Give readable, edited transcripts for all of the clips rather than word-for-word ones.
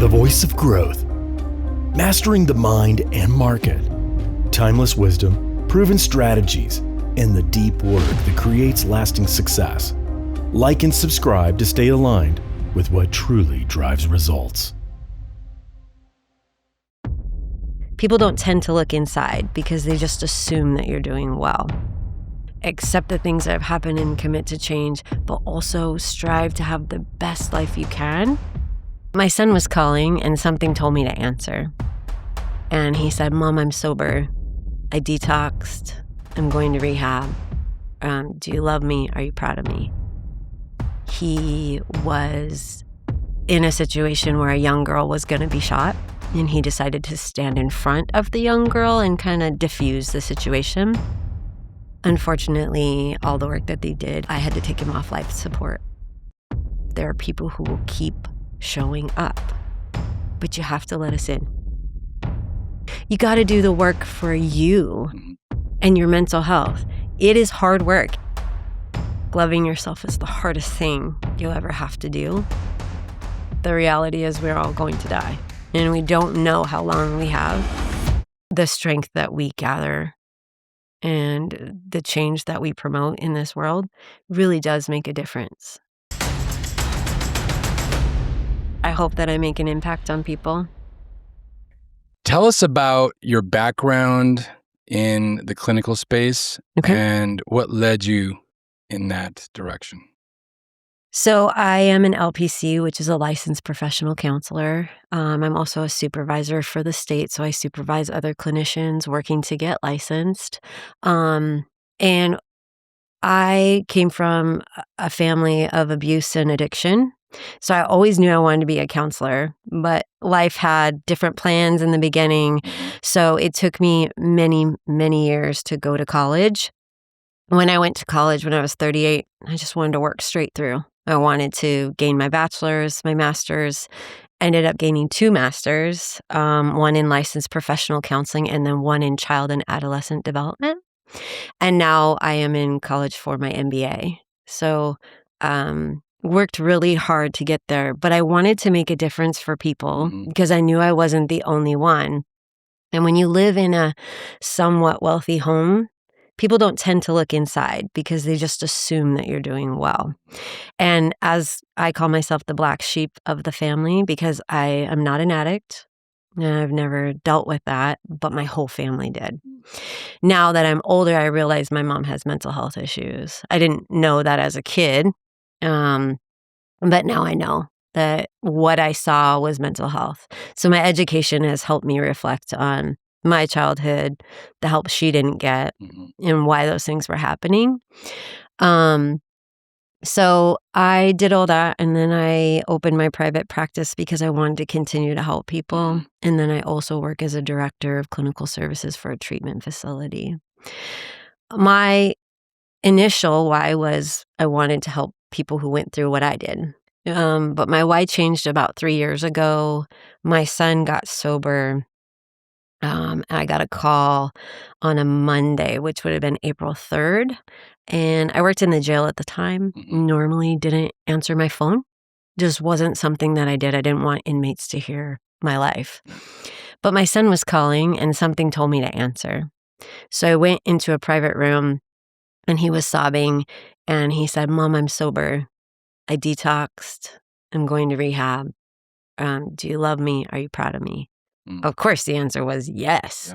The voice of growth. Mastering the mind and market. Timeless wisdom, proven strategies, and the deep work that creates lasting success. Like and subscribe to stay aligned with what truly drives results. People don't tend to look inside because they just assume that you're doing well. Accept the things that have happened and commit to change, but also strive to have the best life you can. My son was calling and something told me to answer. And he said, "Mom, I'm sober. I detoxed. I'm going to rehab. Do you love me? Are you proud of me?" He was in a situation where a young girl was going to be shot, and he decided to stand in front of the young girl and kind of diffuse the situation. Unfortunately, all the work that they did, I had to take him off life support. There are people who will keep showing up, but you have to let us in. You got to do the work for you and your mental health. It is hard work. Loving yourself is the hardest thing you'll ever have to do. The reality is we're all going to die, and we don't know how long we have. The strength that we gather and the change that we promote in this world really does make a difference. I hope that I make an impact on people. Tell us about your background in the clinical space and what led you in that direction. So I am an LPC, which is a licensed professional counselor. I'm also a supervisor for the state, so I supervise other clinicians working to get licensed. And I came from a family of abuse and addiction. So I always knew I wanted to be a counselor, but life had different plans in the beginning. So it took me many, many years to go to college. When I went to college when I was 38, I just wanted to work straight through. I wanted to gain my bachelor's, my master's, ended up gaining 2 masters, one in licensed professional counseling and then one in child and adolescent development. And now I am in college for my MBA. So worked really hard to get there, but I wanted to make a difference for people because I knew I wasn't the only one. And when you live in a somewhat wealthy home, people don't tend to look inside because they just assume that you're doing well. And as I call myself the black sheep of the family because I am not an addict, I've never dealt with that, but my whole family did. Now that I'm older, I realize my mom has mental health issues. I didn't know that as a kid. But now I know that what I saw was mental health. So my education has helped me reflect on my childhood, the help she didn't get, and why those things were happening. So I did all that, and then I opened my private practice because I wanted to continue to help people. And then I also work as a director of clinical services for a treatment facility. My initial why was I wanted to help people who went through what I did. But my why changed about 3 years ago. My son got sober. I got a call on a Monday, which would have been April 3rd. And I worked in the jail at the time. Normally didn't answer my phone. Just wasn't something that I did. I didn't want inmates to hear my life. But my son was calling and something told me to answer. So I went into a private room and he was sobbing and he said, "Mom, I'm sober. I detoxed. I'm going to rehab. Do you love me? Are you proud of me?" Of course, the answer was yes.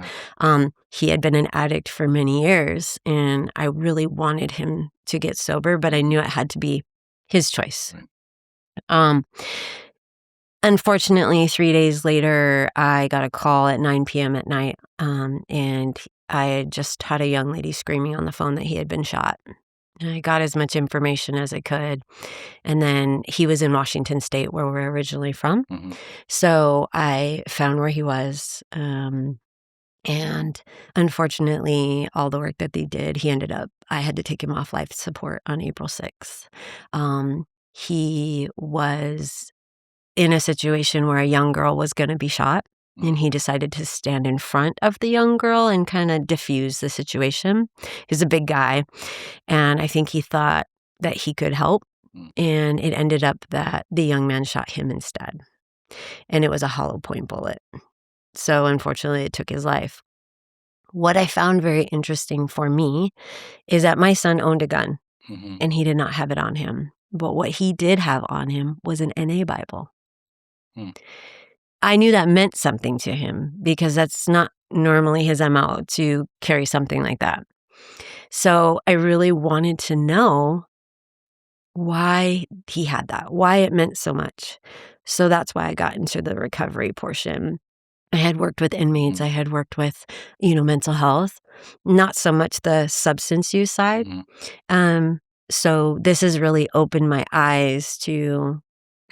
He had been an addict for many years, and I really wanted him to get sober, but I knew it had to be his choice. Unfortunately, 3 days later, I got a call at 9 p.m. at night, and I had just had a young lady screaming on the phone that he had been shot. And I got as much information as I could. And then he was in Washington State, where we're originally from. So I found where he was. And unfortunately, all the work that they did, I had to take him off life support on April 6th. He was in a situation where a young girl was going to be shot. And he decided to stand in front of the young girl and kind of diffuse the situation. He's a big guy. And I think he thought that he could help. And it ended up that the young man shot him instead. and it was a hollow point bullet. So unfortunately, it took his life. What I found very interesting for me is that my son owned a gun, and he did not have it on him. But what he did have on him was an NA Bible. I knew that meant something to him because that's not normally his MO to carry something like that. So I really wanted to know why he had that, why it meant so much. So that's why I got into the recovery portion. I had worked with inmates. I had worked with, mental health, not so much the substance use side. So this has really opened my eyes to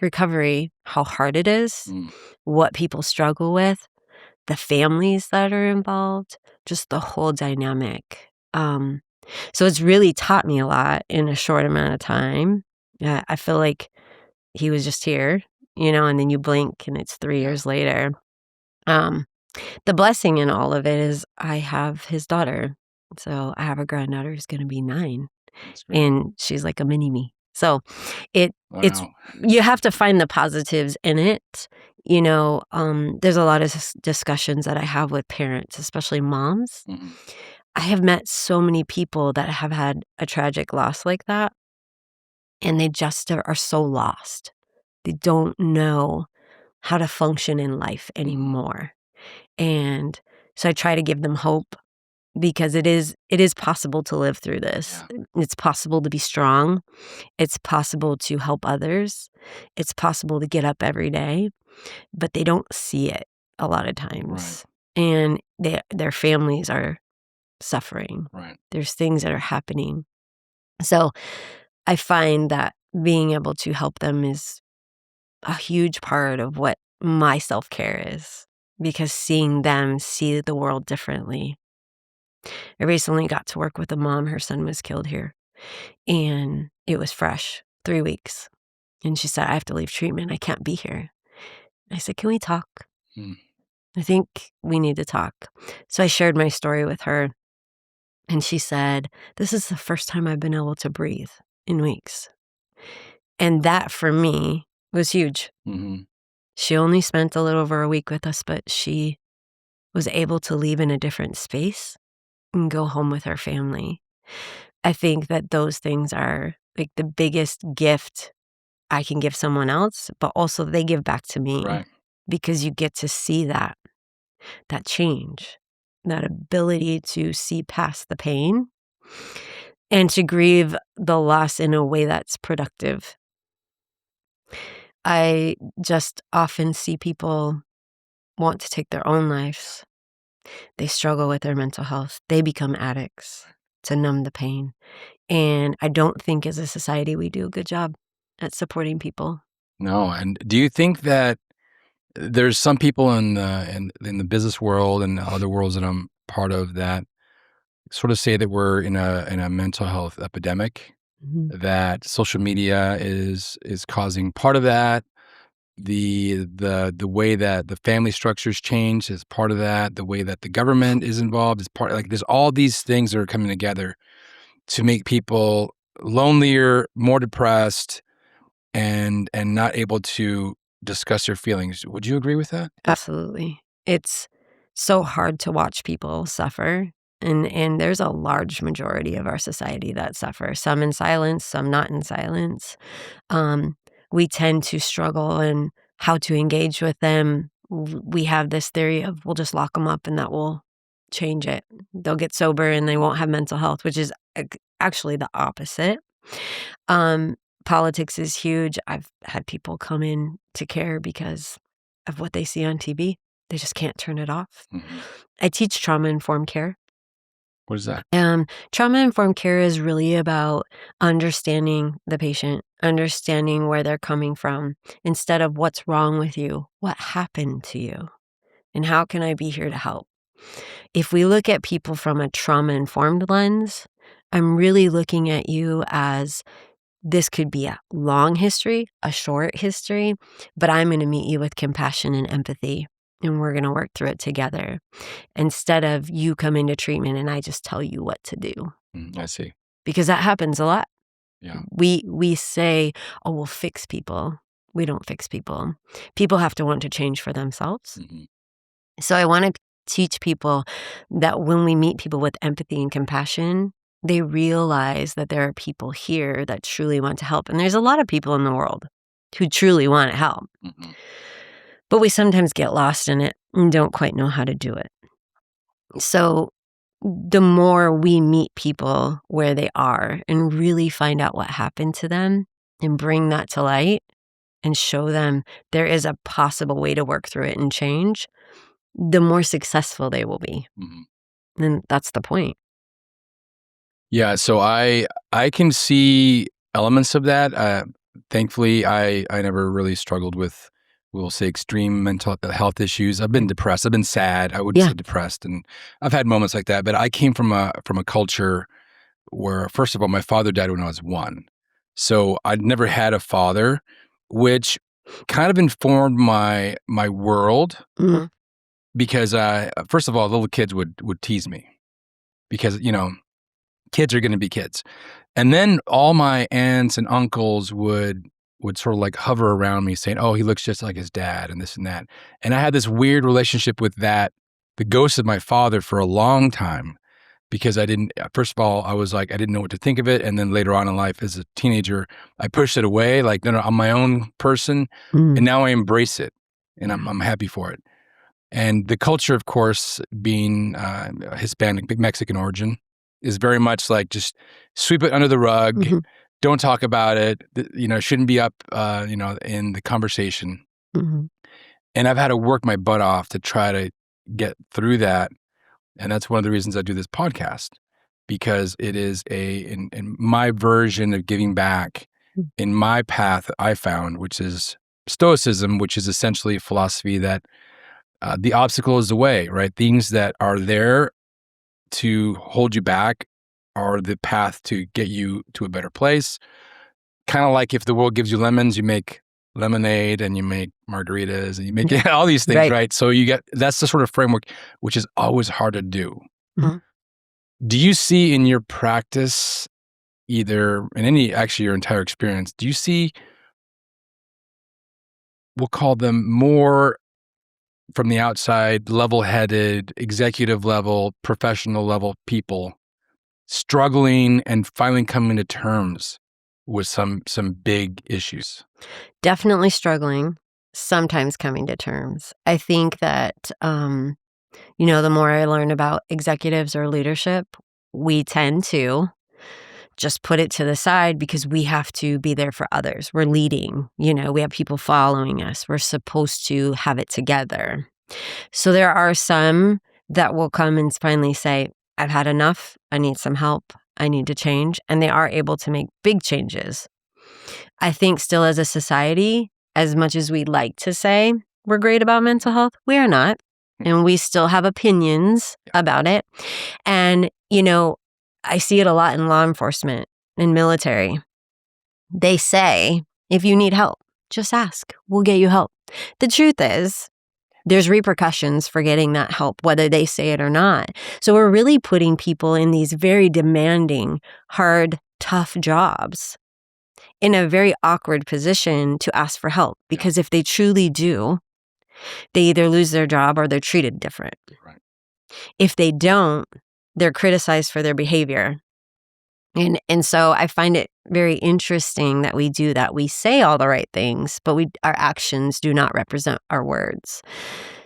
recovery, how hard it is, what people struggle with, the families that are involved, just the whole dynamic. So it's really taught me a lot in a short amount of time. I feel like he was just here, and then you blink and it's 3 years later. The blessing in all of it is I have his daughter. So I have a granddaughter who's going to be 9, and she's like a mini me. So it's you have to find the positives in it. There's a lot of discussions that I have with parents, especially moms. I have met so many people that have had a tragic loss like that, and they just are so lost. They don't know how to function in life anymore. And so I try to give them hope because it is possible to live through this. Yeah. It's possible to be strong. It's possible to help others. It's possible to get up every day, but they don't see it a lot of times. Right. And their families are suffering. Right. There's things that are happening. So I find that being able to help them is a huge part of what my self-care is, because seeing them see the world differently. I recently got to work with a mom. Her son was killed here, and it was fresh, 3 weeks. And she said, I have to leave treatment. I can't be here. I said, can we talk? I think we need to talk. So I shared my story with her, and she said, this is the first time I've been able to breathe in weeks. And that for me was huge. She only spent a little over a week with us, but she was able to leave in a different space and go home with her family. I think that those things are like the biggest gift I can give someone else, but also they give back to me. Right. Because you get to see that change, that ability to see past the pain and to grieve the loss in a way that's productive. I just often see people want to take their own lives. They struggle with their mental health. They become addicts to numb the pain. And I don't think as a society we do a good job at supporting people. No. And do you think that there's some people in the business world and other worlds that I'm part of that sort of say that we're in a mental health epidemic, that social media is causing part of that. The way that the family structures change is part of that. The way that the government is involved is part. Like there's all these things that are coming together to make people lonelier, more depressed, and not able to discuss their feelings. Would you agree with that? Absolutely. It's so hard to watch people suffer. And there's a large majority of our society that suffer, some in silence, some not in silence. We tend to struggle in how to engage with them. We have this theory of we'll just lock them up and that will change it. They'll get sober and they won't have mental health, which is actually the opposite. Politics is huge. I've had people come in to care because of what they see on TV. They just can't turn it off. I teach trauma-informed care. What is that? Trauma-informed care is really about understanding the patient, understanding where they're coming from, instead of what's wrong with you, what happened to you, and how can I be here to help? If we look at people from a trauma-informed lens, I'm really looking at you as this could be a long history, a short history, but I'm going to meet you with compassion and empathy. And we're going to work through it together instead of you come into treatment and I just tell you what to do. I see. Because that happens a lot. Yeah. We say, oh, we'll fix people. We don't fix people. People have to want to change for themselves. Mhm. So I want to teach people that when we meet people with empathy and compassion, they realize that there are people here that truly want to help. And there's a lot of people in the world who truly want to help. Mhm. But we sometimes get lost in it and don't quite know how to do it. So the more we meet people where they are and really find out what happened to them and bring that to light and show them there is a possible way to work through it and change, the more successful they will be. Mhm. And that's the point. Yeah, so I can see elements of that. Thankfully, I never really struggled with, we'll say, extreme mental health issues. I've been depressed. I've been sad. I would Yeah. say depressed, and I've had moments like that. But I came from a culture where, first of all, my father died when I was 1, so I'd never had a father, which kind of informed my world Mm. because first of all, little kids would tease me because kids are going to be kids. And then all my aunts and uncles would sort of like hover around me saying, "Oh, he looks just like his dad," and this and that. And I had this weird relationship with that, the ghost of my father, for a long time because I didn't, first of all, I was like, I didn't know what to think of it. And then later on in life as a teenager, I pushed it away. Like, no, I'm my own person. Mm. And now I embrace it and I'm happy for it. And the culture, of course, being Hispanic, Mexican origin, is very much like just sweep it under the rug. Mhm. Don't talk about it. Shouldn't be up, in the conversation. Mhm. And I've had to work my butt off to try to get through that. And that's one of the reasons I do this podcast, because it is in my version of giving back Mm. in my path that I found, which is Stoicism, which is essentially a philosophy that the obstacle is the way, right? Things that are there to hold you back are the path to get you to a better place. Kind of like if the world gives you lemons, you make lemonade and you make margaritas and you make all these things, Right. right? So that's the sort of framework, which is always hard to do. Mhm. Do you see in your practice, either in actually your entire experience, do you see, we'll call them more from the outside, level-headed, executive level, professional level people struggling and finally coming to terms with some big issues? Definitely struggling, sometimes coming to terms. I think that, the more I learn about executives or leadership, we tend to just put it to the side because we have to be there for others. We're leading, we have people following us. We're supposed to have it together. So there are some that will come and finally say, I've had enough. I need some help. I need to change. And they are able to make big changes. I think still as a society, as much as we'd like to say we're great about mental health, we are not. And we still have opinions about it. And, I see it a lot in law enforcement and military. They say, if you need help, just ask. We'll get you help. The truth is, there's repercussions for getting that help, whether they say it or not. So we're really putting people in these very demanding, hard, tough jobs in a very awkward position to ask for help. Because if they truly do, they either lose their job or they're treated different. Right. If they don't, they're criticized for their behavior. And so I find it very interesting that we do that. We say all the right things, but our actions do not represent our words.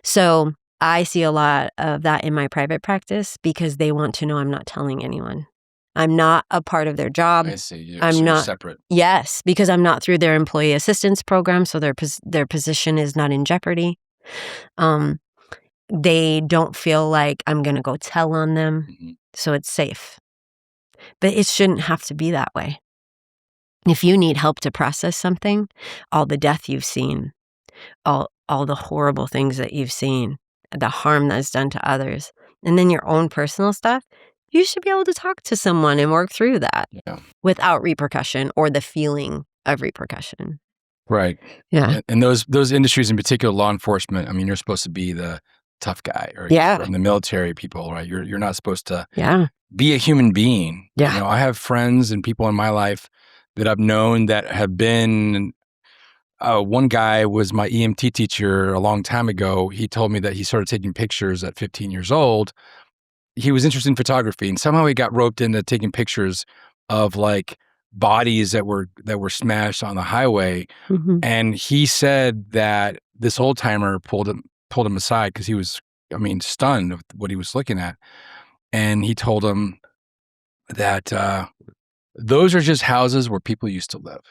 So I see a lot of that in my private practice because they want to know I'm not telling anyone. I'm not a part of their job. I see. I'm so you're not separate. Yes, because I'm not through their employee assistance program, so their position is not in jeopardy. They don't feel like I'm going to go tell on them, Mhm. so it's safe. But it shouldn't have to be that way. If you need help to process something, all the death you've seen, all the horrible things that you've seen, the harm that's done to others, and then your own personal stuff, you should be able to talk to someone and work through that without repercussion or the feeling of repercussion. Right. Yeah. And those industries in particular, law enforcement, I mean, you're supposed to be the tough guy, or from the military people, right? You're not supposed to be a human being. Yeah. I have friends and people in my life that I've known that have been one guy was my EMT teacher a long time ago. He told me that he started taking pictures at 15 years old. He was interested in photography, and somehow he got roped into taking pictures of like bodies that were smashed on the highway. Mhm. And he said that this old timer pulled him aside because he was, stunned with what he was looking at. And he told him that those are just houses where people used to live.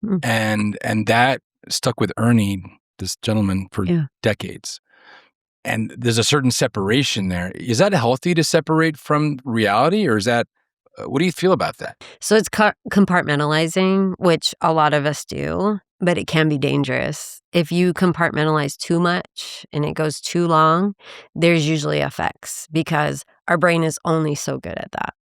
Mm. And that stuck with Ernie, this gentleman, for Yeah. decades. And there's a certain separation there. Is that healthy to separate from reality, or is that, what do you feel about that? So it's compartmentalizing, which a lot of us do, but it can be dangerous. If you compartmentalize too much and it goes too long, there's usually effects because our brain is only so good at that.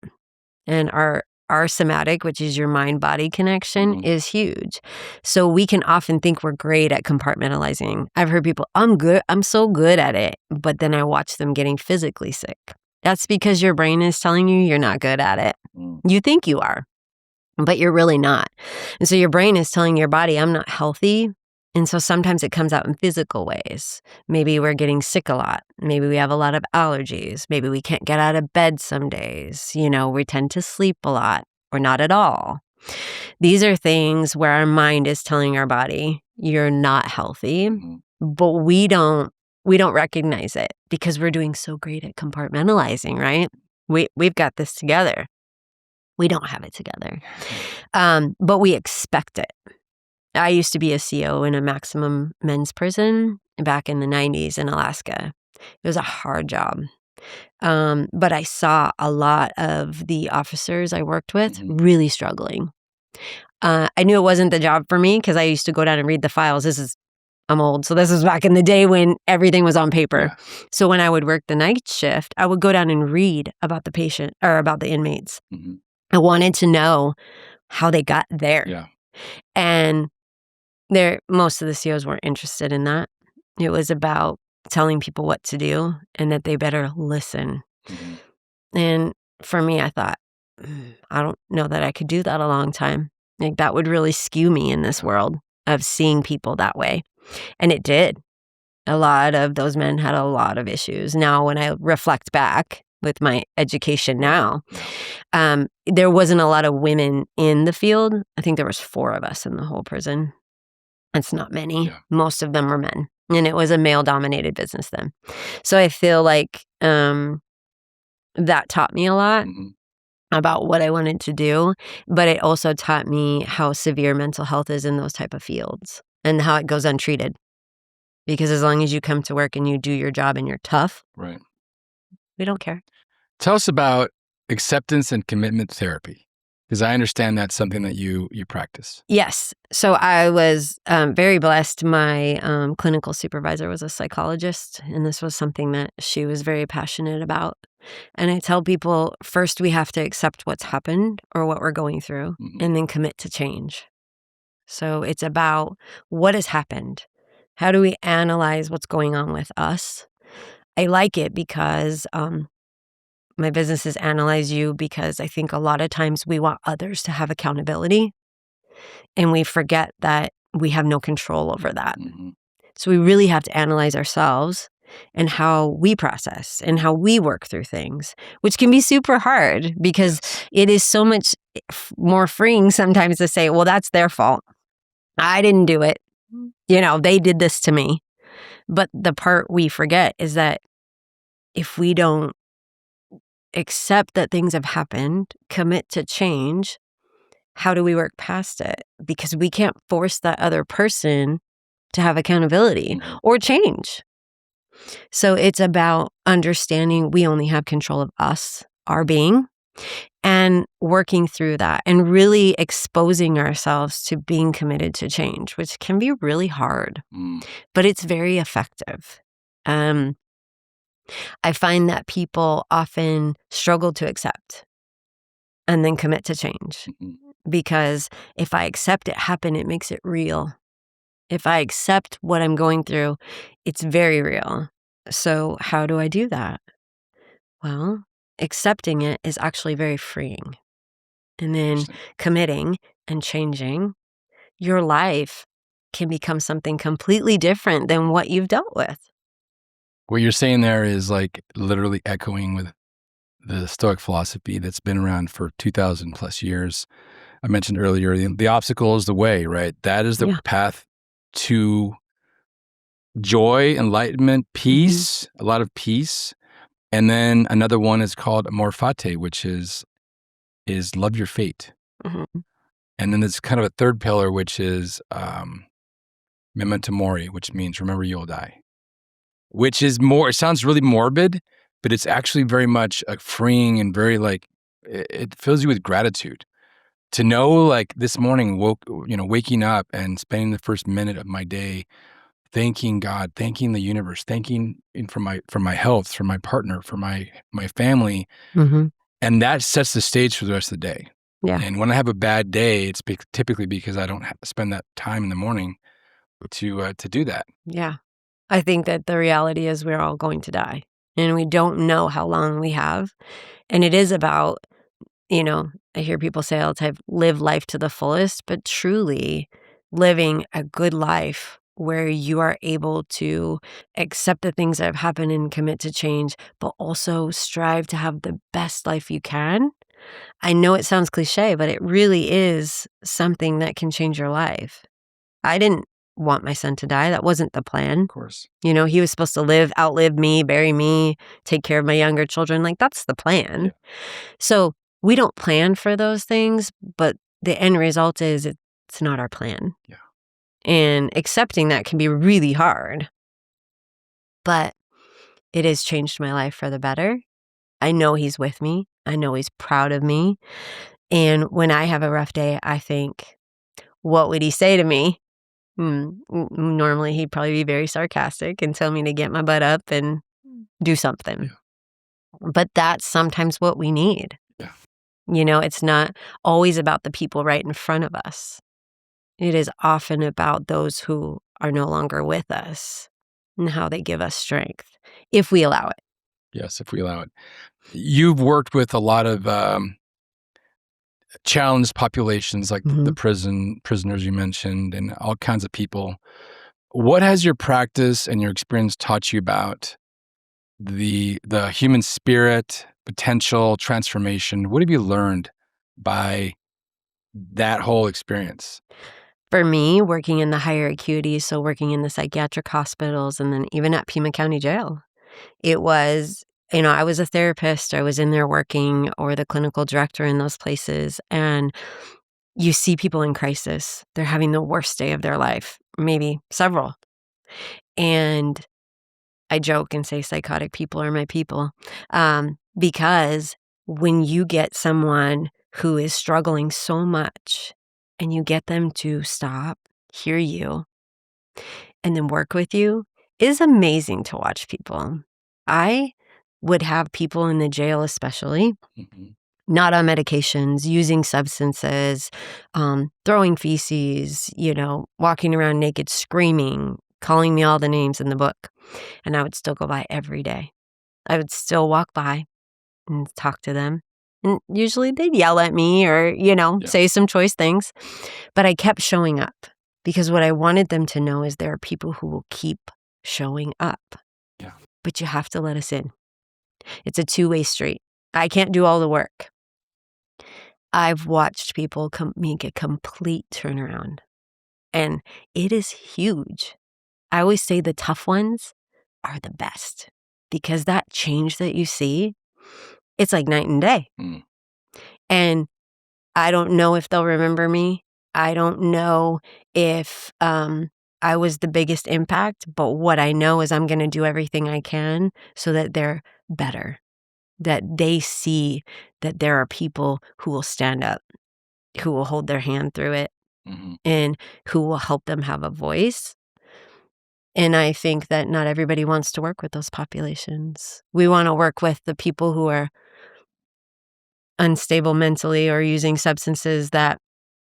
And our somatic, which is your mind-body connection, Mhm. is huge. So we can often think we're great at compartmentalizing. I've heard people, I'm so good at it, but then I watch them getting physically sick. That's because your brain is telling you you're not good at it. Mm. You think you are, but you're really not. And so your brain is telling your body, I'm not healthy. And so sometimes it comes out in physical ways. Maybe we're getting sick a lot. Maybe we have a lot of allergies. Maybe we can't get out of bed some days. We tend to sleep a lot or not at all. These are things where our mind is telling our body, you're not healthy, Mhm. but we don't recognize it because we're doing so great at compartmentalizing, right? We've got this together. We don't have it together. But we expect it. I used to be a CO in a maximum men's prison back in the 90s in Alaska. It was a hard job. But I saw a lot of the officers I worked with Mhm. really struggling. I knew it wasn't the job for me because I used to go down and read the files. I'm old, so this was back in the day when everything was on paper. Yeah. So when I would work the night shift, I would go down and read about the patient or about the inmates. Mhm. I wanted to know how they got there. Yeah. And most of the COs weren't interested in that. It was about telling people what to do and that they better listen. Mhm. And for me, I thought, I don't know that I could do that a long time. Like that would really skew me in this world of seeing people that way. And it did. A lot of those men had a lot of issues. Now, when I reflect back with my education now, there wasn't a lot of women in the field. I think there was 4 of us in the whole prison. That's not many. Yeah. Most of them were men. And it was a male-dominated business then. So I feel like that taught me a lot Mhm. about what I wanted to do, but it also taught me how severe mental health is in those type of fields and how it goes untreated. Because as long as you come to work and you do your job and you're tough, Right. we don't care. Tell us about acceptance and commitment therapy, because I understand that's something that you practice. Yes. So I was very blessed. My clinical supervisor was a psychologist, and this was something that she was very passionate about. And I tell people, first we have to accept what's happened or what we're going through, Mhm. and then commit to change. So it's about what has happened. How do we analyze what's going on with us? I like it because my business is Analyze You, because I think a lot of times we want others to have accountability and we forget that we have no control over that. Mhm. So we really have to analyze ourselves and how we process and how we work through things, which can be super hard because Yes. it is so much more freeing sometimes to say, well, that's their fault. I didn't do it. They did this to me. But the part we forget is that if we don't accept that things have happened, commit to change, how do we work past it? Because we can't force that other person to have accountability Mhm. or change. So it's about understanding we only have control of us, our being, and working through that and really exposing ourselves to being committed to change, which can be really hard, Mm. but it's very effective. I find that people often struggle to accept and then commit to change. Mhm. Because if I accept it happen, it makes it real. If I accept what I'm going through, it's very real. So how do I do that? Well, accepting it is actually very freeing. And then Interesting. committing and changing your life can become something completely different than what you've dealt with. What you're saying there is like literally echoing with the Stoic philosophy that's been around for 2,000 plus years. I mentioned earlier, the obstacle is the way, right? That is the Yeah. path to joy, enlightenment, peace, a lot of peace. And then another one is called amor fati, which is love your fate. Mhm. And then there's kind of a third pillar, which is memento mori, which means remember you'll die. Which is more, it sounds really morbid, but it's actually very much freeing and very like, it fills you with gratitude. To know like this morning, waking up and spending the first minute of my day thanking God, thanking the universe, thanking for my health, for my partner, for my family, Mhm. and that sets the stage for the rest of the day. Yeah. And when I have a bad day, it's typically because I don't spend that time in the morning to do that. Yeah. I think that the reality is we're all going to die, and we don't know how long we have. And it is about, I hear people say all the time, live life to the fullest, but truly living a good life where you are able to accept the things that have happened and commit to change, but also strive to have the best life you can. I know it sounds cliche, but it really is something that can change your life. I didn't want my son to die. That wasn't the plan. Of course. He was supposed to outlive me, bury me, take care of my younger children. Like, that's the plan. Yeah. So we don't plan for those things, but the end result is it's not our plan. Yeah. And accepting that can be really hard. But it has changed my life for the better. I know he's with me. I know he's proud of me. And when I have a rough day, I think, what would he say to me? Normally, he'd probably be very sarcastic and tell me to get my butt up and do something. Yeah. But that's sometimes what we need. Yeah. It's not always about the people right in front of us. It is often about those who are no longer with us and how they give us strength, if we allow it. Yes, if we allow it. You've worked with a lot of challenged populations like the prisoners you mentioned and all kinds of people. What has your practice and your experience taught you about the human spirit, potential, transformation? What have you learned by that whole experience? For me, working in the higher acuity, so working in the psychiatric hospitals and then even at Pima County Jail, it was, I was a therapist. I was in there working, or the clinical director in those places. And you see people in crisis. They're having the worst day of their life, maybe several. And I joke and say psychotic people are my people, because when you get someone who is struggling so much and you get them to stop, hear you, and then work with you, it is amazing to watch people. I would have people in the jail, especially, not on medications, using substances, throwing feces, walking around naked, screaming, calling me all the names in the book. And I would still go by every day. I would still walk by and talk to them. And usually they'd yell at me or, say some choice things. But I kept showing up because what I wanted them to know is there are people who will keep showing up. Yeah. But you have to let us in. It's a two-way street. I can't do all the work. I've watched people make a complete turnaround. And it is huge. I always say the tough ones are the best because that change that you see, it's like night and day. And I don't know if they'll remember me. I don't know if I was the biggest impact, but what I know is I'm going to do everything I can so that they're better, that they see that there are people who will stand up, who will hold their hand through it, and who will help them have a voice. And I think that not everybody wants to work with those populations. We want to work with the people who are unstable mentally or using substances that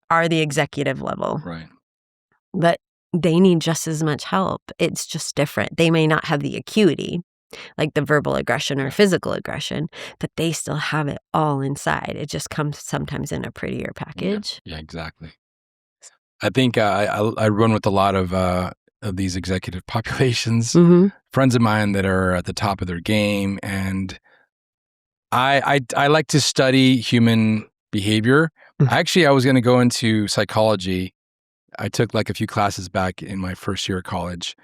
are the executive level. Right. But they need just as much help. It's just different. They may not have the acuity, like the verbal aggression or physical aggression, but they still have it all inside. It just comes sometimes in a prettier package. Yeah, exactly. I think I run with a lot of these executive populations, Mm-hmm. friends of mine that are at the top of their game, and I like to study human behavior. Actually, I was going to go into psychology. I took like a few classes back in my first year of college,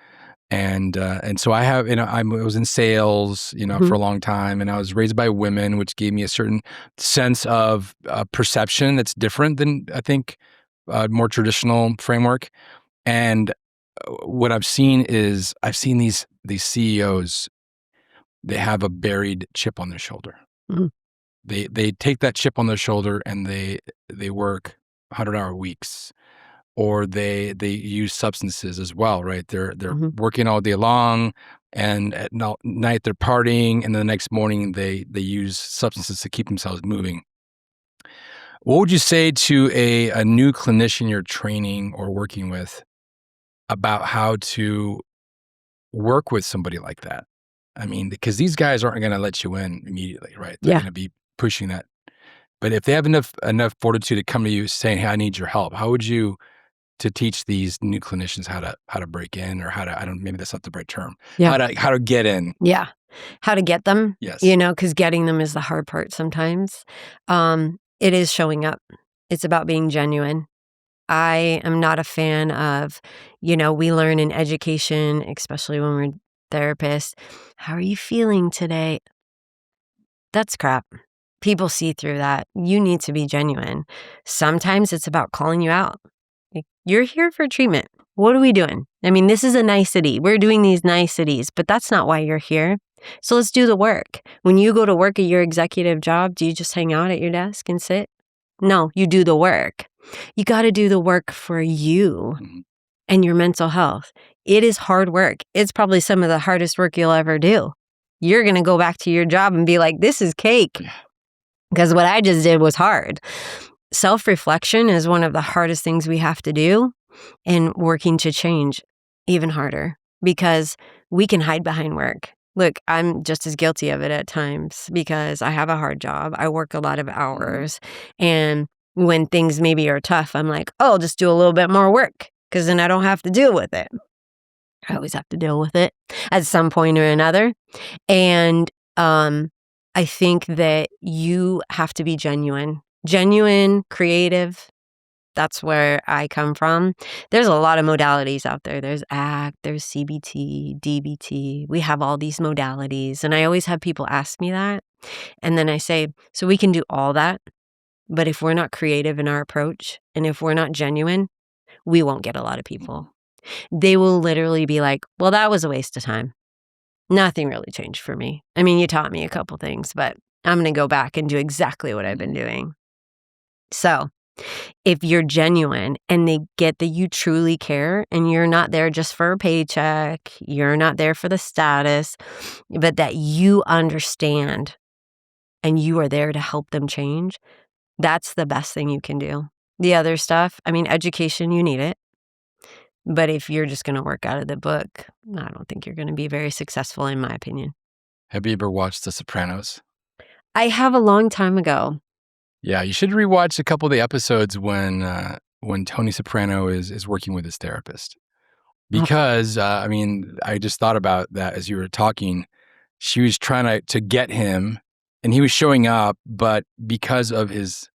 and so I have, I was in sales, for a long time, and I was raised by women, which gave me a certain sense of perception that's different than I think more traditional framework. And what I've seen is these CEOs, they have a buried chip on their shoulder. Mhm. They take that chip on their shoulder and they work 100-hour weeks, or they use substances as well, right? They're Mhm. working all day long, and at night they're partying, and then the next morning they use substances to keep themselves moving. What would you say to a new clinician you're training or working with about how to work with somebody like that? I mean, because these guys aren't going to let you in immediately, right? They're Yeah. going to be pushing that. But if they have enough fortitude to come to you saying, "Hey, I need your help," how would you to teach these new clinicians how to break in, or how to, I don't, maybe that's not the right term. Yeah. How to get in. Yeah. How to get them, Yes. because getting them is the hard part sometimes. It is showing up. It's about being genuine. I am not a fan of, we learn in education, especially when we're therapists, how are you feeling today? That's crap. People see through that. You need to be genuine. Sometimes it's about calling you out. Like, you're here for treatment. What are we doing? I mean, this is a nicety. We're doing these niceties, but that's not why you're here. So let's do the work. When you go to work at your executive job, do you just hang out at your desk and sit? No, you do the work. You got to do the work for you Mhm. and your mental health. It is hard work. It's probably some of the hardest work you'll ever do. You're going to go back to your job and be like, this is cake. Yeah. Because what I just did was hard. Self-reflection is one of the hardest things we have to do, and working to change even harder, because we can hide behind work. Look, I'm just as guilty of it at times because I have a hard job. I work a lot of hours. And when things maybe are tough, I'm like, oh, I'll just do a little bit more work because then I don't have to deal with it. I always have to deal with it at some point or another. And I think that you have to be genuine, creative. That's where I come from. There's a lot of modalities out there. There's ACT, there's CBT, DBT. We have all these modalities. And I always have people ask me that. And then I say, so we can do all that. But if we're not creative in our approach, and if we're not genuine, we won't get a lot of people. They will literally be like, well, that was a waste of time. Nothing really changed for me. I mean, you taught me a couple things, but I'm going to go back and do exactly what I've been doing. So if you're genuine and they get that you truly care and you're not there just for a paycheck, you're not there for the status, but that you understand and you are there to help them change, that's the best thing you can do. The other stuff, I mean, education, you need it. But if you're just going to work out of the book, I don't think you're going to be very successful, in my opinion. Have you ever watched The Sopranos? I have a long time ago. Yeah, you should rewatch a couple of the episodes when Tony Soprano is working with his therapist. Because I mean, I just thought about that as you were talking. She was trying to get him, and he was showing up, but because of his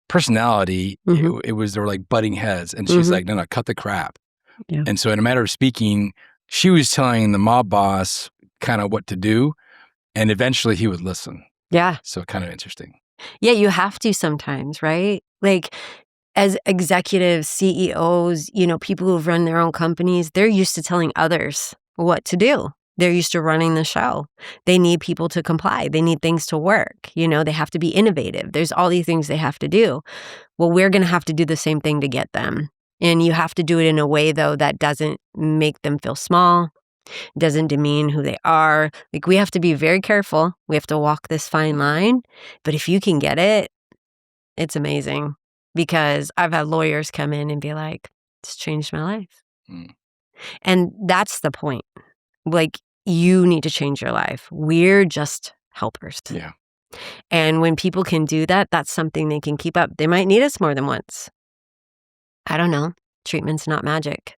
personality, it was, they were like butting heads, and she's like, no, cut the crap. Yeah. And so in a matter of speaking, she was telling the mob boss kind of what to do, and eventually he would listen. Yeah. So kind of interesting. Yeah, you have to sometimes, right? Like, as executives, CEOs, people who've run their own companies, they're used to telling others what to do. They're used to running the show. They need people to comply. They need things to work. They have to be innovative. There's all these things they have to do. Well, we're going to have to do the same thing to get them. And you have to do it in a way, though, that doesn't make them feel small, doesn't demean who they are. Like, we have to be very careful. We have to walk this fine line. But if you can get it, it's amazing. Because I've had lawyers come in and be like, it's changed my life. And that's the point. Like, you need to change your life. We're just helpers. Yeah. And when people can do that, that's something they can keep up. They might need us more than once. I don't know. Treatment's not magic.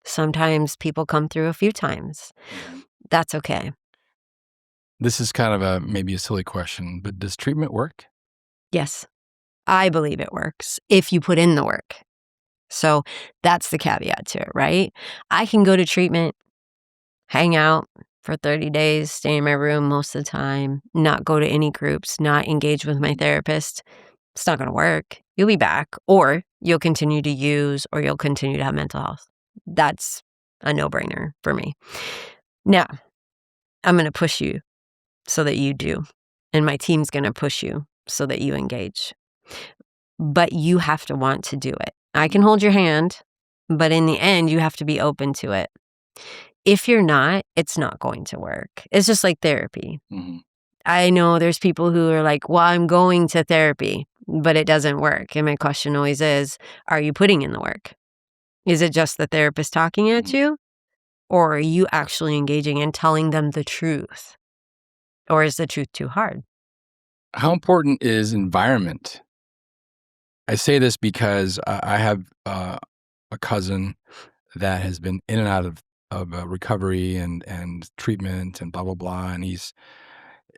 Sometimes people come through a few times. That's okay. This is kind of maybe a silly question, but does treatment work? Yes, I believe it works if you put in the work. So that's the caveat to it, right? I can go to treatment, hang out for 30 days, stay in my room most of the time, not go to any groups, not engage with my therapist. It's not going to work. You'll be back, or you'll continue to use, or you'll continue to have mental health. That's a no-brainer for me. Now, I'm going to push you so that you do, and my team's going to push you so that you engage. But you have to want to do it. I can hold your hand, but in the end, you have to be open to it. If you're not, it's not going to work. It's just like therapy. Mm-hmm. I know there's people who are like, well, I'm going to therapy, but it doesn't work. And my question always is, are you putting in the work? Is it just the therapist talking at you? Or are you actually engaging and telling them the truth? Or is the truth too hard? How important is environment? I say this because I have a cousin that has been in and out of recovery and treatment and blah, blah, blah. And he's,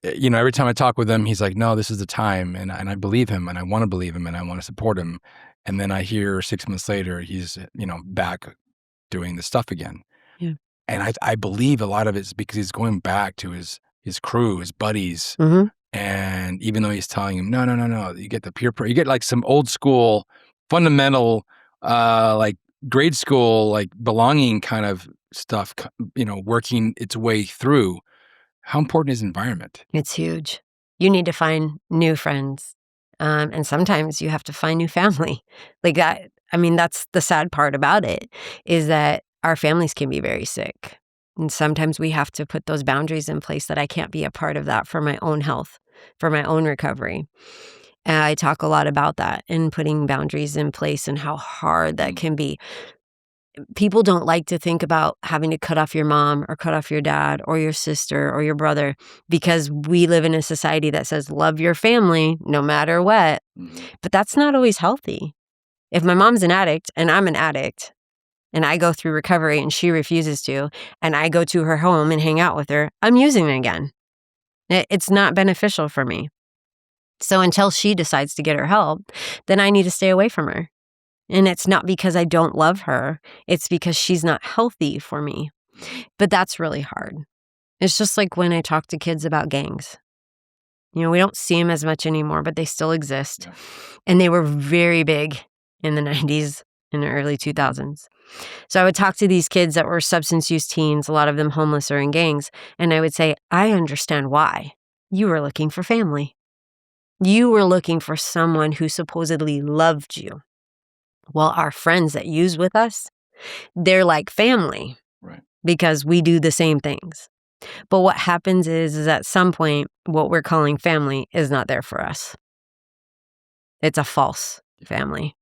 every time I talk with him, he's like, no, this is the time. And I believe him, and I want to believe him, and I want to support him. And then I hear 6 months later, he's, back doing the stuff again. Yeah. And I believe a lot of it's because he's going back to his crew, his buddies. Mm-hmm. And even though he's telling him, no, you get the you get like some old school, fundamental, like grade school, like belonging kind of stuff, working its way through. How important is environment? It's huge. You need to find new friends. And sometimes you have to find new family. Like that. I mean, that's the sad part about it, is that our families can be very sick. And sometimes we have to put those boundaries in place that I can't be a part of that for my own health, for my own recovery. And I talk a lot about that and putting boundaries in place and how hard that can be. People don't like to think about having to cut off your mom or cut off your dad or your sister or your brother, because we live in a society that says, love your family no matter what. But that's not always healthy. If my mom's an addict and I'm an addict, and I go through recovery and she refuses to, and I go to her home and hang out with her, I'm using it again. It's not beneficial for me. So until she decides to get her help, then I need to stay away from her. And it's not because I don't love her. It's because she's not healthy for me. But that's really hard. It's just like when I talk to kids about gangs. We don't see them as much anymore, but they still exist. Yeah. And they were very big in the 90s and the early 2000s. So I would talk to these kids that were substance use teens, a lot of them homeless or in gangs, and I would say, I understand why. You were looking for family. You were looking for someone who supposedly loved you. Well, our friends that use with us, they're like family, right? Because we do the same things. But what happens is at some point, what we're calling family is not there for us. It's a false family.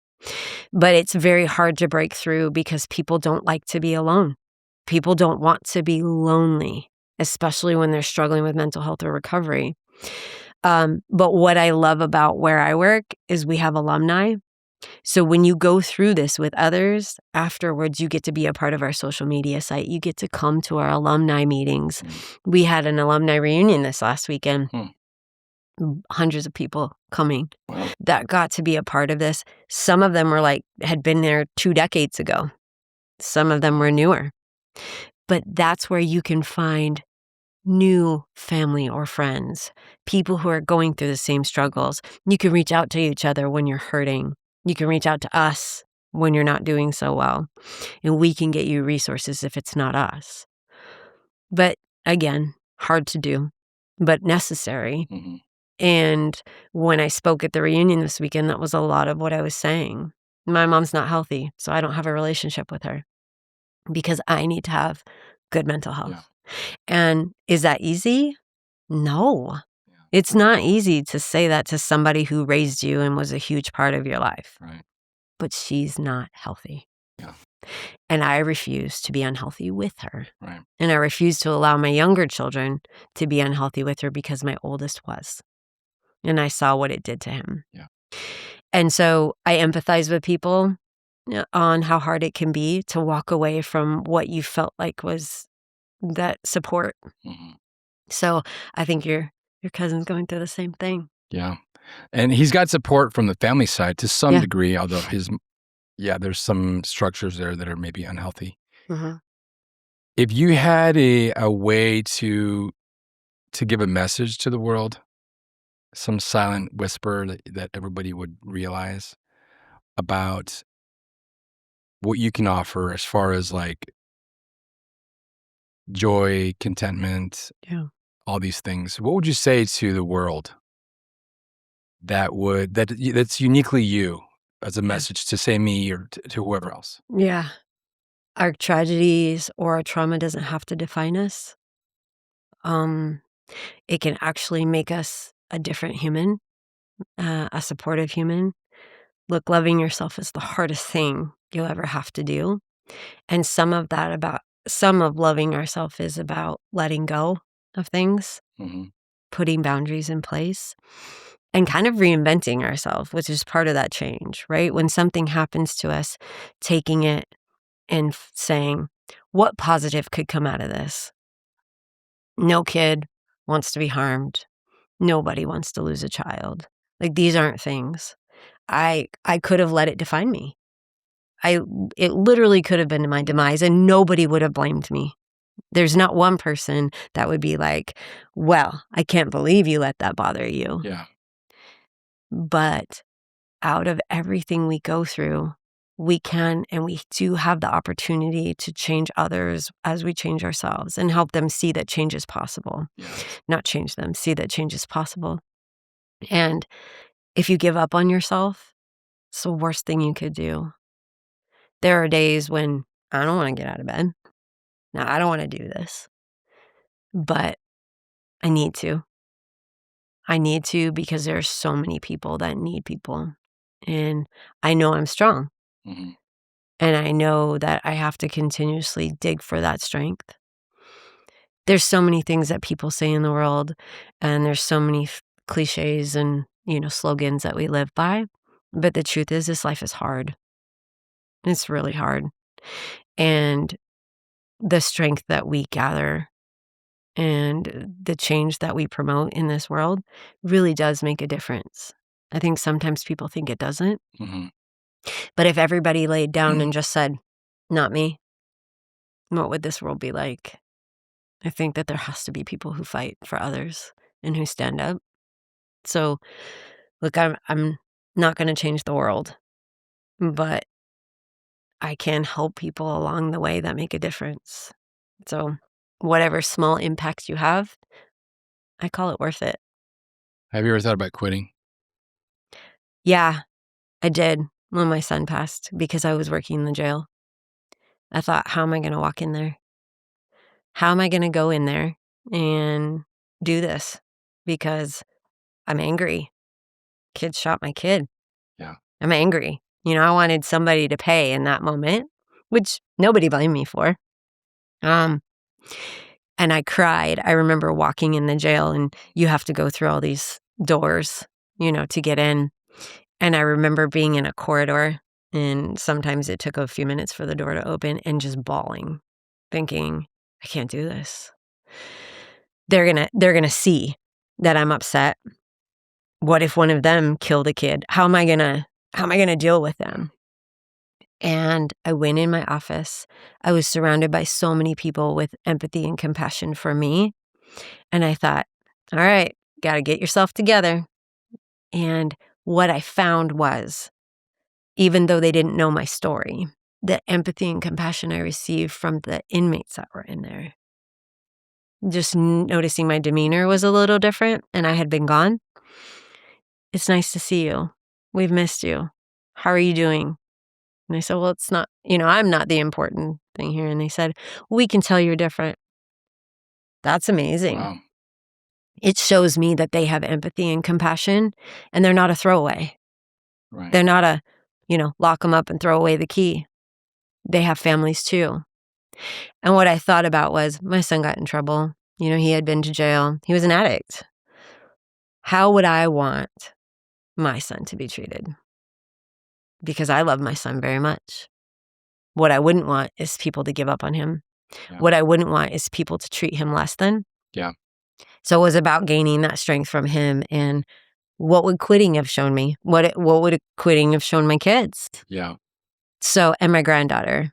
But it's very hard to break through because people don't like to be alone. People don't want to be lonely, especially when they're struggling with mental health or recovery. But what I love about where I work is we have alumni. So when you go through this with others, afterwards you get to be a part of our social media site. You get to come to our alumni meetings. We had an alumni reunion this last weekend. Hundreds of people coming that got to be a part of this. Some of them were had been there 2 decades ago. Some of them were newer. But that's where you can find new family or friends, people who are going through the same struggles. You can reach out to each other when you're hurting. You can reach out to us when you're not doing so well. And we can get you resources if it's not us. But again, hard to do, but necessary. Mm-hmm. And when I spoke at the reunion this weekend, that was a lot of what I was saying. My mom's not healthy, so I don't have a relationship with her because I need to have good mental health. Yeah. And is that easy? No. Yeah. It's not easy to say that to somebody who raised you and was a huge part of your life. Right. But she's not healthy. Yeah. And I refuse to be unhealthy with her. Right. And I refuse to allow my younger children to be unhealthy with her because my oldest was. And I saw what it did to him. Yeah. And so I empathize with people on how hard it can be to walk away from what you felt like was that support. Hmm. So I think your cousin's going through the same thing. Yeah. And he's got support from the family side to some Yeah. degree, although there's some structures there that are maybe unhealthy. Mhm. If you had a way to give a message to the world, some silent whisper that everybody would realize about what you can offer as far as like joy, contentment, Yeah. all these things, what would you say to the world that's uniquely you as a Yeah. message to say me or to whoever else? Yeah. Our tragedies or our trauma doesn't have to define us. Um, it can actually make us a different human, a supportive human. Look, loving yourself is the hardest thing you'll ever have to do. And some of loving ourselves is about letting go of things, Mhm. putting boundaries in place, and kind of reinventing ourselves, which is part of that change, right? When something happens to us, taking it and saying, what positive could come out of this? No kid wants to be harmed. Nobody wants to lose a child. Like, these aren't things. I could have let it define me. It literally could have been my demise and nobody would have blamed me. There's not one person that would be like, "Well, I can't believe you let that bother you." Yeah. But out of everything we go through, we can and we do have the opportunity to change others as we change ourselves and help them see that change is possible. Yeah. Not change them, see that change is possible. And if you give up on yourself, it's the worst thing you could do. There are days when I don't want to get out of bed. Now, I don't want to do this, but I need to. I need to because there are so many people that need people. And I know I'm strong. Mhm. And I know that I have to continuously dig for that strength. There's so many things that people say in the world, and there's so many cliches and, slogans that we live by. But the truth is, this life is hard. It's really hard. And the strength that we gather and the change that we promote in this world really does make a difference. I think sometimes people think it doesn't. Mhm. But if everybody laid down and just said, not me, what would this world be like? I think that there has to be people who fight for others and who stand up. So, look, I'm not going to change the world, but I can help people along the way that make a difference. So, whatever small impact you have, I call it worth it. Have you ever thought about quitting? Yeah, I did when my son passed because I was working in the jail. I thought, how am I going to walk in there? How am I going to go in there and do this? Because I'm angry. Kid shot my kid. Yeah. I'm angry. I wanted somebody to pay in that moment, which nobody blamed me for. Um, and I cried. I remember walking in the jail and you have to go through all these doors, to get in. And I remember being in a corridor and sometimes it took a few minutes for the door to open and just bawling, thinking, I can't do this. They're going to see that I'm upset. What if one of them killed a kid? How am I going to deal with them? And I went in my office. I was surrounded by so many people with empathy and compassion for me. And I thought, all right, got to get yourself together. And what I found was, even though they didn't know my story, the empathy and compassion I received from the inmates that were in there. Just noticing my demeanor was a little different and I had been gone. It's nice to see you. We've missed you. How are you doing? And I said, well, it's not, I'm not the important thing here. And they said, we can tell you're different. That's amazing. Wow. It shows me that they have empathy and compassion and they're not a throwaway. Right. They're not a, lock them up and throw away the key. They have families too. And what I thought about was my son got in trouble. He had been to jail. He was an addict. How would I want my son to be treated? because I love my son very much. What I wouldn't want is people to give up on him. Yeah. What I wouldn't want is people to treat him less than. Yeah. So it was about gaining that strength from him. And what would quitting have shown me? What would quitting have shown my kids? Yeah. So, and my granddaughter.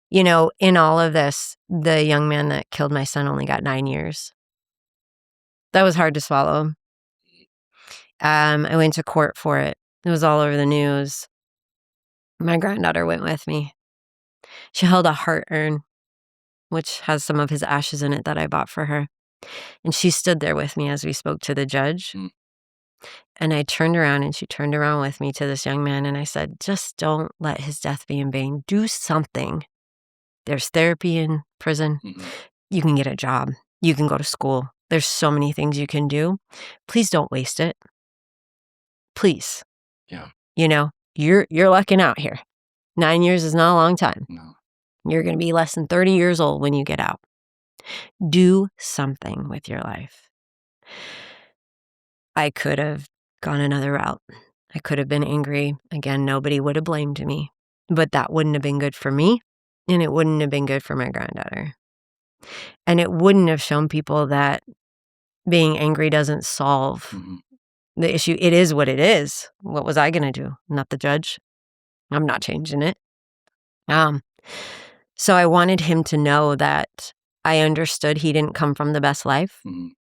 You know, in all of this, the young man that killed my son only got 9 years. That was hard to swallow. I went to court for it. It was all over the news. My granddaughter went with me. She held a heart urn, which has some of his ashes in it that I bought for her. And she stood there with me as we spoke to the judge. Mm. And I turned around and she turned around with me to this young man and I said, just don't let his death be in vain. Do something. There's therapy in prison. Mhm. You can get a job. You can go to school. There's so many things you can do. Please don't waste it. Please. Yeah. You know, you're lucking out here. 9 years is not a long time. No. You're going to be less than 30 years old when you get out. Do something with your life. I could have gone another route. I could have been angry. Again, nobody would have blamed me. But that wouldn't have been good for me. And it wouldn't have been good for my granddaughter. And it wouldn't have shown people that being angry doesn't solve Mhm. the issue. It is what it is. What was I going to do? Not the judge. I'm not changing it. So I wanted him to know that I understood he didn't come from the best life. Mhm.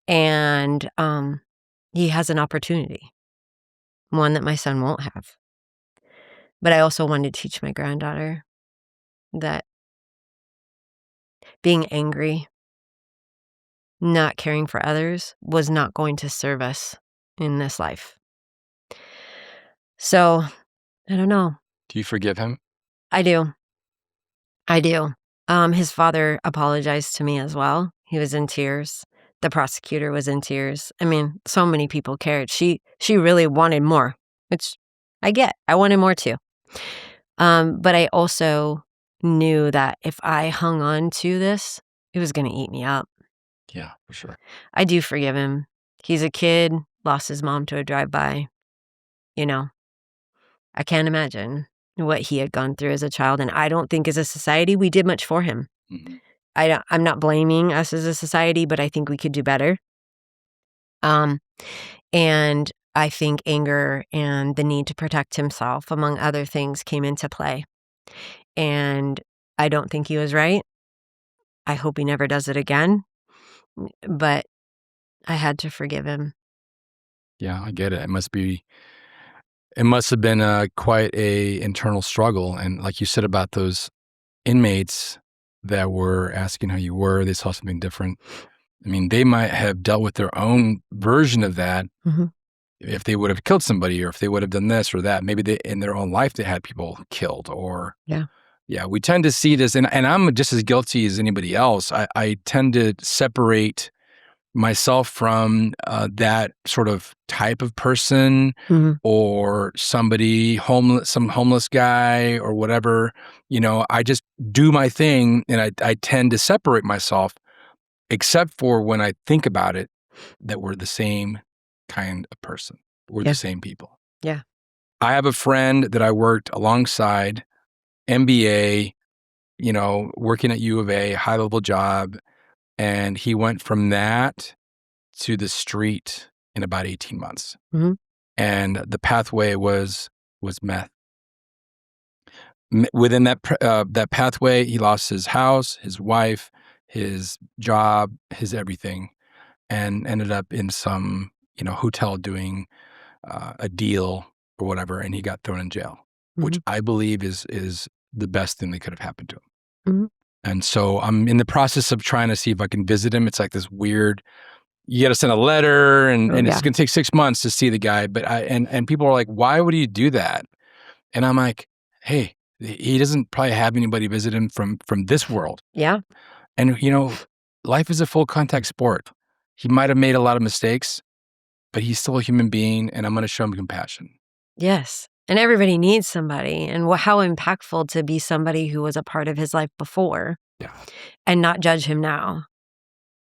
And he has an opportunity, one that my son won't have. But I also wanted to teach my granddaughter that being angry, not caring for others, was not going to serve us in this life. So, I don't know. Do you forgive him? I do. I do. His father apologized to me as well. He was in tears. The prosecutor was in tears. I mean, so many people cared. She really wanted more, which I get. I wanted more too. But I also knew that if I hung on to this, it was going to eat me up. Yeah, for sure. I do forgive him. He's a kid, lost his mom to a drive-by. You know, I can't imagine what he had gone through as a child. And I don't think as a society we did much for him. Mhm. I'm not blaming us as a society, but I think we could do better. And I think anger and the need to protect himself, among other things, came into play. And I don't think he was right. I hope he never does it again. But I had to forgive him. Yeah, I get it. It must have been quite a internal struggle. And like you said about those inmates that were asking how you were, they saw something different. I mean, they might have dealt with their own version of that Mm-hmm. if they would have killed somebody or if they would have done this or that. Maybe they, in their own life, they had people killed or. Yeah. Yeah, we tend to see this, and I'm just as guilty as anybody else. I tend to separate myself from that sort of type of person Mm-hmm. or somebody homeless, some homeless guy or whatever. You know, I just do my thing and I tend to separate myself, except for when I think about it, that we're the same kind of person. We're Yeah. the same people. Yeah. I have a friend that I worked alongside, MBA, you know, working at U of A, high level job. And he went from that to the street in about 18 months. Mm-hmm. And the pathway was meth. Within that pathway, he lost his house, his wife, his job, his everything, and ended up in some, you know, hotel doing a deal or whatever, and he got thrown in jail, which I believe is the best thing that could have happened to him. Mm-hmm. And so I'm in the process of trying to see if I can visit him. It's like this weird, you got to send a letter and it's going to take 6 months to see the guy. But and people are like, why would you do that? And I'm like, hey, he doesn't probably have anybody visit him from this world. Yeah. And, you know, life is a full contact sport. He might have made a lot of mistakes, but he's still a human being and I'm going to show him compassion. Yes. And everybody needs somebody. And how impactful to be somebody who was a part of his life before. Yeah. And not judge him now.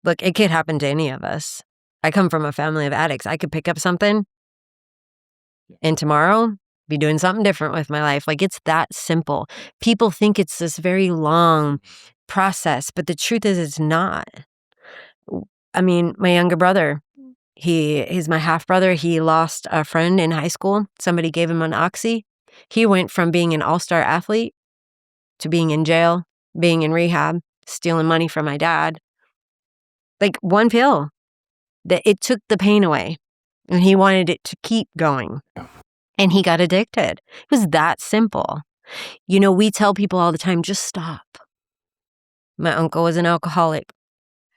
Look, it could happen to any of us. I come from a family of addicts. I could pick up something and tomorrow be doing something different with my life. Like, it's that simple. People think it's this very long process, but the truth is it's not. I mean, my younger brother, he's my half brother. He lost a friend in high school. Somebody gave him an oxy. He went from being an all-star athlete to being in jail, being in rehab, stealing money from my dad. Like, one pill. That it took the pain away, and he wanted it to keep going. And he got addicted. It was that simple. You know, we tell people all the time, just stop. My uncle was an alcoholic,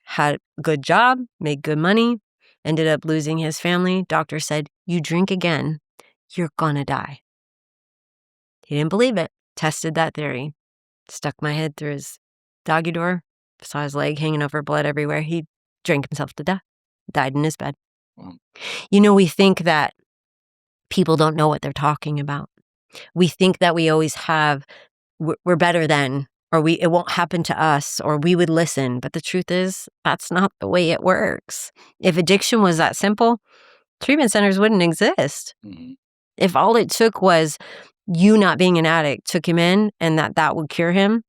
had a good job, made good money, ended up losing his family. Doctor said, you drink again, you're gonna die. He didn't believe it. Tested that theory. Stuck my head through his doggy door. Saw his leg hanging over, blood everywhere. He drank himself to death. Died in his bed. Wow. You know, we think that people don't know what they're talking about. We think that we always have, we're better than, or it won't happen to us, or we would listen. But the truth is, that's not the way it works. If addiction was that simple, treatment centers wouldn't exist. Mm-hmm. If all it took was you not being an addict, took him in, and that would cure him,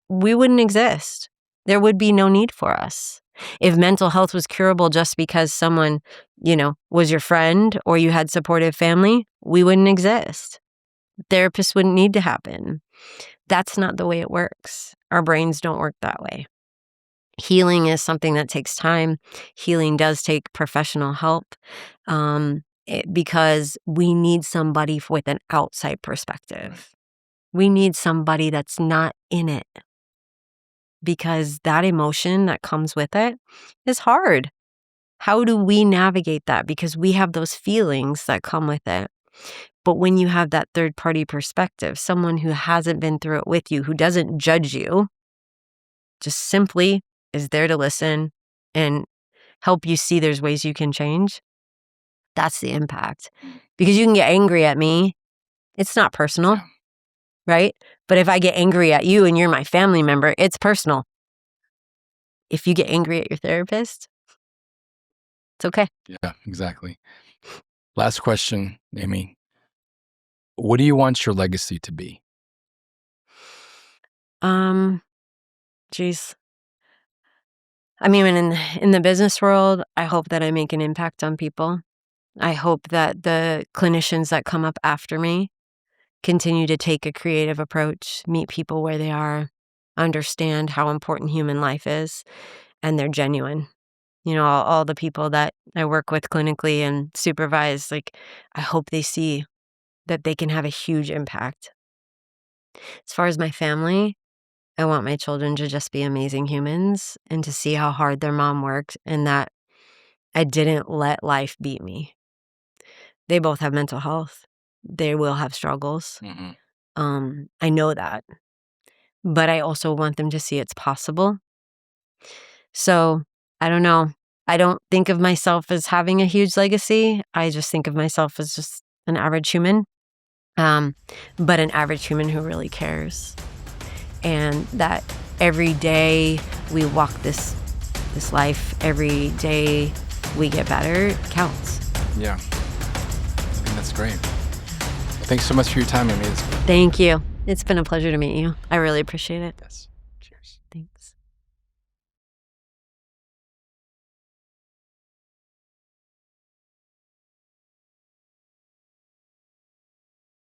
we wouldn't exist. There would be no need for us. If mental health was curable just because someone, you know, was your friend or you had supportive family, we wouldn't exist. Therapists wouldn't need to happen. That's not the way it works. Our brains don't work that way. Healing is something that takes time. Healing does take professional help because we need somebody with an outside perspective. We need somebody that's not in it, because that emotion that comes with it is hard. How do we navigate that? Because we have those feelings that come with it. But when you have that third-party perspective, someone who hasn't been through it with you, who doesn't judge you, just simply is there to listen and help you see there's ways you can change, that's the impact. Because you can get angry at me. It's not personal, right? But if I get angry at you and you're my family member, it's personal. If you get angry at your therapist, it's okay. Yeah, exactly. Last question, Amy. What do you want your legacy to be? Geez. I mean, in the business world, I hope that I make an impact on people. I hope that the clinicians that come up after me continue to take a creative approach, meet people where they are, understand how important human life is, and they're genuine. You know, all the people that I work with clinically and supervise, like, I hope they see that they can have a huge impact. As far as my family, I want my children to just be amazing humans and to see how hard their mom worked and that I didn't let life beat me. They both have mental health. They will have struggles. Mm-hmm. I know that. But I also want them to see it's possible. So, I don't know. I don't think of myself as having a huge legacy. I just think of myself as just an average human. But an average human who really cares. And that every day we walk this life, every day we get better, counts. Yeah. I think that's great. Well, thanks so much for your time, Amy. Thank you. It's been a pleasure to meet you. I really appreciate it. Yes.